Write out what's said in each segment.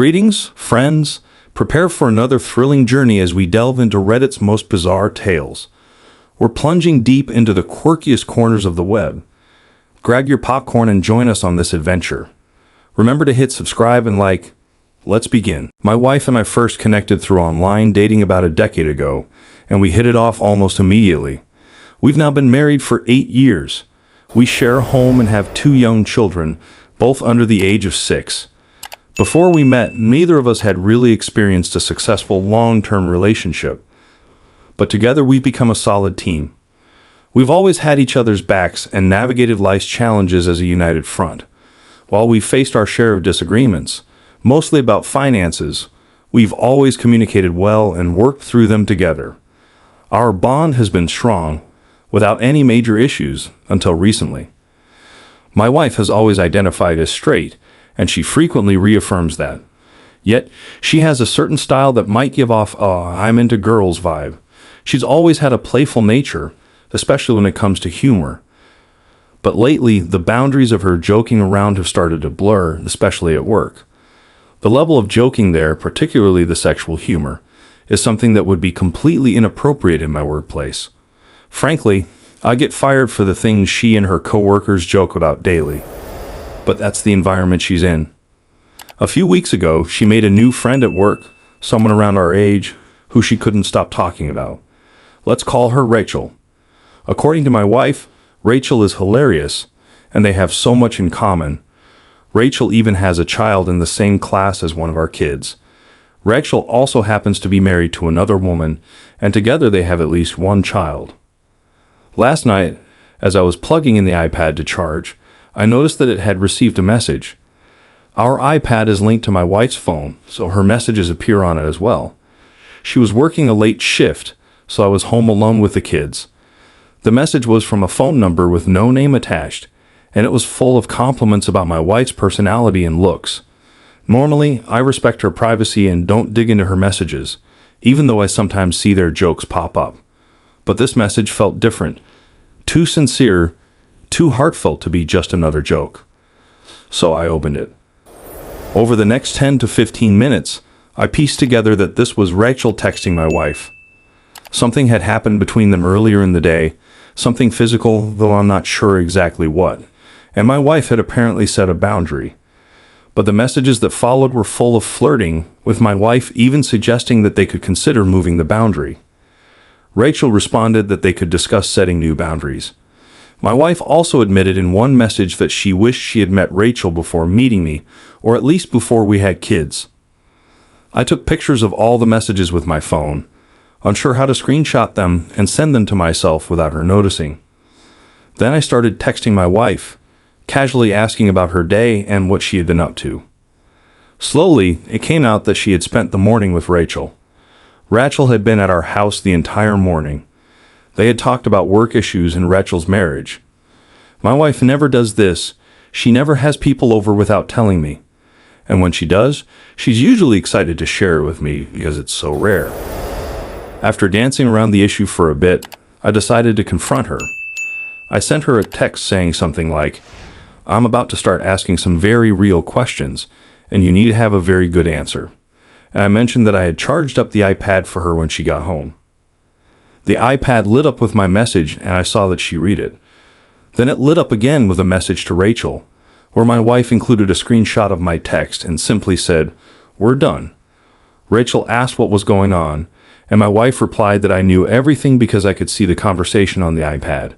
Greetings, friends. Prepare for another thrilling journey as we delve into Reddit's most bizarre tales. We're plunging deep into the quirkiest corners of the web. Grab your popcorn and join us on this adventure. Remember to hit subscribe and like. Let's begin. My wife and I first connected through online dating about a decade ago, and we hit it off almost immediately. We've now been married for 8 years. We share a home and have 2 young children, both under the age of 6. Before we met, neither of us had really experienced a successful long-term relationship. But together we've become a solid team. We've always had each other's backs and navigated life's challenges as a united front. While we've faced our share of disagreements, mostly about finances, we've always communicated well and worked through them together. Our bond has been strong, without any major issues, until recently. My wife has always identified as straight, and she frequently reaffirms that. Yet, she has a certain style that might give off a "I'm into girls" vibe. She's always had a playful nature, especially when it comes to humor. But lately, the boundaries of her joking around have started to blur, especially at work. The level of joking there, particularly the sexual humor, is something that would be completely inappropriate in my workplace. Frankly, I get fired for the things she and her coworkers joke about daily. But that's the environment she's in. A few weeks ago, she made a new friend at work, someone around our age, who she couldn't stop talking about. Let's call her Rachel. According to my wife, Rachel is hilarious, and they have so much in common. Rachel even has a child in the same class as one of our kids. Rachel also happens to be married to another woman, and together they have at least one child. Last night, as I was plugging in the iPad to charge, I noticed that it had received a message. Our iPad is linked to my wife's phone, so her messages appear on it as well. She was working a late shift, so I was home alone with the kids. The message was from a phone number with no name attached, and it was full of compliments about my wife's personality and looks. Normally, I respect her privacy and don't dig into her messages, even though I sometimes see their jokes pop up. But this message felt different, too sincere, too heartfelt to be just another joke. So I opened it. Over the next 10 to 15 minutes, I pieced together that this was Rachel texting my wife. Something had happened between them earlier in the day, something physical, though I'm not sure exactly what, and my wife had apparently set a boundary. But the messages that followed were full of flirting, with my wife even suggesting that they could consider moving the boundary. Rachel responded that they could discuss setting new boundaries. My wife also admitted in one message that she wished she had met Rachel before meeting me, or at least before we had kids. I took pictures of all the messages with my phone, unsure how to screenshot them and send them to myself without her noticing. Then I started texting my wife, casually asking about her day and what she had been up to. Slowly, it came out that she had spent the morning with Rachel. Rachel had been at our house the entire morning. They had talked about work issues and Rachel's marriage. My wife never does this. She never has people over without telling me. And when she does, she's usually excited to share it with me because it's so rare. After dancing around the issue for a bit, I decided to confront her. I sent her a text saying something like, "I'm about to start asking some very real questions, and you need to have a very good answer." And I mentioned that I had charged up the iPad for her when she got home. The iPad lit up with my message, and I saw that she read it. Then it lit up again with a message to Rachel, where my wife included a screenshot of my text and simply said, "We're done." Rachel asked what was going on, and my wife replied that I knew everything because I could see the conversation on the iPad.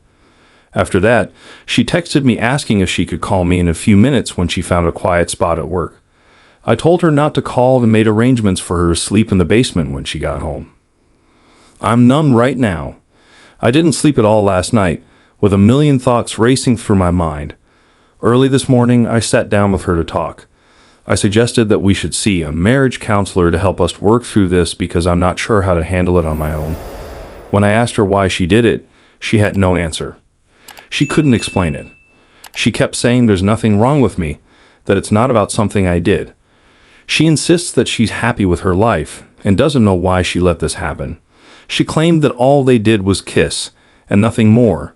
After that, she texted me asking if she could call me in a few minutes when she found a quiet spot at work. I told her not to call and made arrangements for her to sleep in the basement when she got home. I'm numb right now. I didn't sleep at all last night, with a million thoughts racing through my mind. Early this morning, I sat down with her to talk. I suggested that we should see a marriage counselor to help us work through this because I'm not sure how to handle it on my own. When I asked her why she did it, she had no answer. She couldn't explain it. She kept saying there's nothing wrong with me, that it's not about something I did. She insists that she's happy with her life and doesn't know why she let this happen. She claimed that all they did was kiss and nothing more.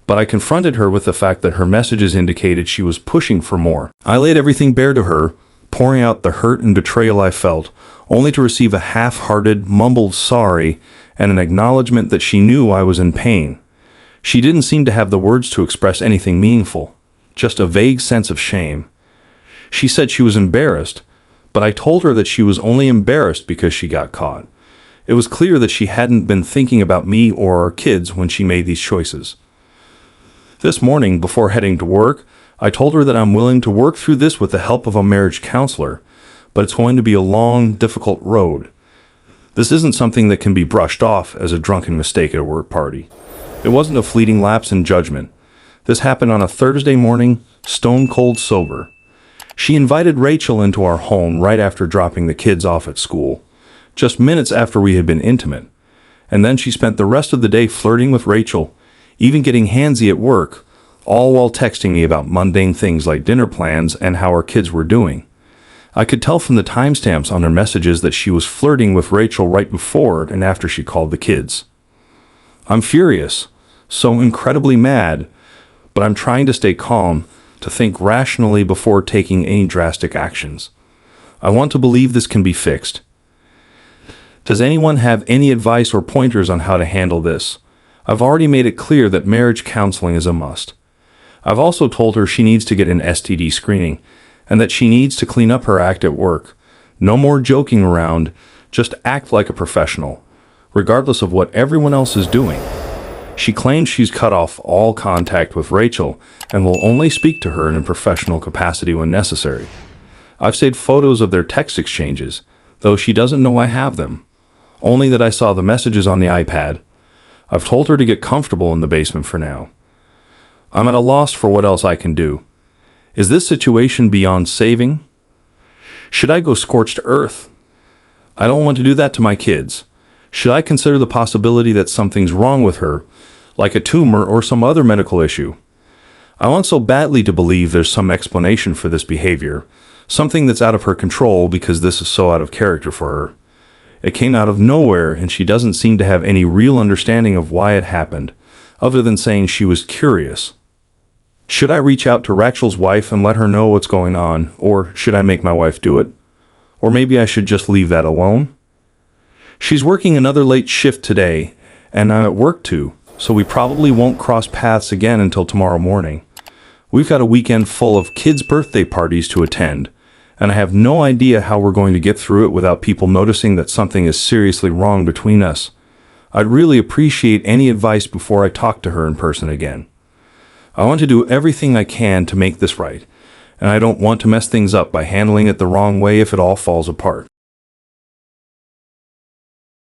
But I confronted her with the fact that her messages indicated she was pushing for more. I laid everything bare to her, pouring out the hurt and betrayal I felt, only to receive a half-hearted, mumbled sorry and an acknowledgement that she knew I was in pain. She didn't seem to have the words to express anything meaningful, just a vague sense of shame. She said she was embarrassed, but I told her that she was only embarrassed because she got caught. It was clear that she hadn't been thinking about me or our kids when she made these choices. This morning, before heading to work, I told her that I'm willing to work through this with the help of a marriage counselor, but it's going to be a long, difficult road. This isn't something that can be brushed off as a drunken mistake at a work party. It wasn't a fleeting lapse in judgment. This happened on a Thursday morning, stone cold sober. She invited Rachel into our home right after dropping the kids off at school, just minutes after we had been intimate. And then she spent the rest of the day flirting with Rachel, even getting handsy at work, all while texting me about mundane things like dinner plans and how our kids were doing. I could tell from the timestamps on her messages that she was flirting with Rachel right before and after she called the kids. I'm furious, so incredibly mad, but I'm trying to stay calm, to think rationally before taking any drastic actions. I want to believe this can be fixed. Does anyone have any advice or pointers on how to handle this? I've already made it clear that marriage counseling is a must. I've also told her she needs to get an STD screening, and that she needs to clean up her act at work. No more joking around, just act like a professional, regardless of what everyone else is doing. She claims she's cut off all contact with Rachel and will only speak to her in a professional capacity when necessary. I've saved photos of their text exchanges, though she doesn't know I have them, only that I saw the messages on the iPad. I've told her to get comfortable in the basement for now. I'm at a loss for what else I can do. Is this situation beyond saving? Should I go scorched earth? I don't want to do that to my kids. Should I consider the possibility that something's wrong with her, like a tumor or some other medical issue? I want so badly to believe there's some explanation for this behavior, something that's out of her control because this is so out of character for her. It came out of nowhere and she doesn't seem to have any real understanding of why it happened, other than saying she was curious. Should I reach out to Rachel's wife and let her know what's going on, or should I make my wife do it? Or maybe I should just leave that alone? She's working another late shift today, and I'm at work too, so we probably won't cross paths again until tomorrow morning. We've got a weekend full of kids' birthday parties to attend, and I have no idea how we're going to get through it without people noticing that something is seriously wrong between us. I'd really appreciate any advice before I talk to her in person again. I want to do everything I can to make this right, and I don't want to mess things up by handling it the wrong way if it all falls apart.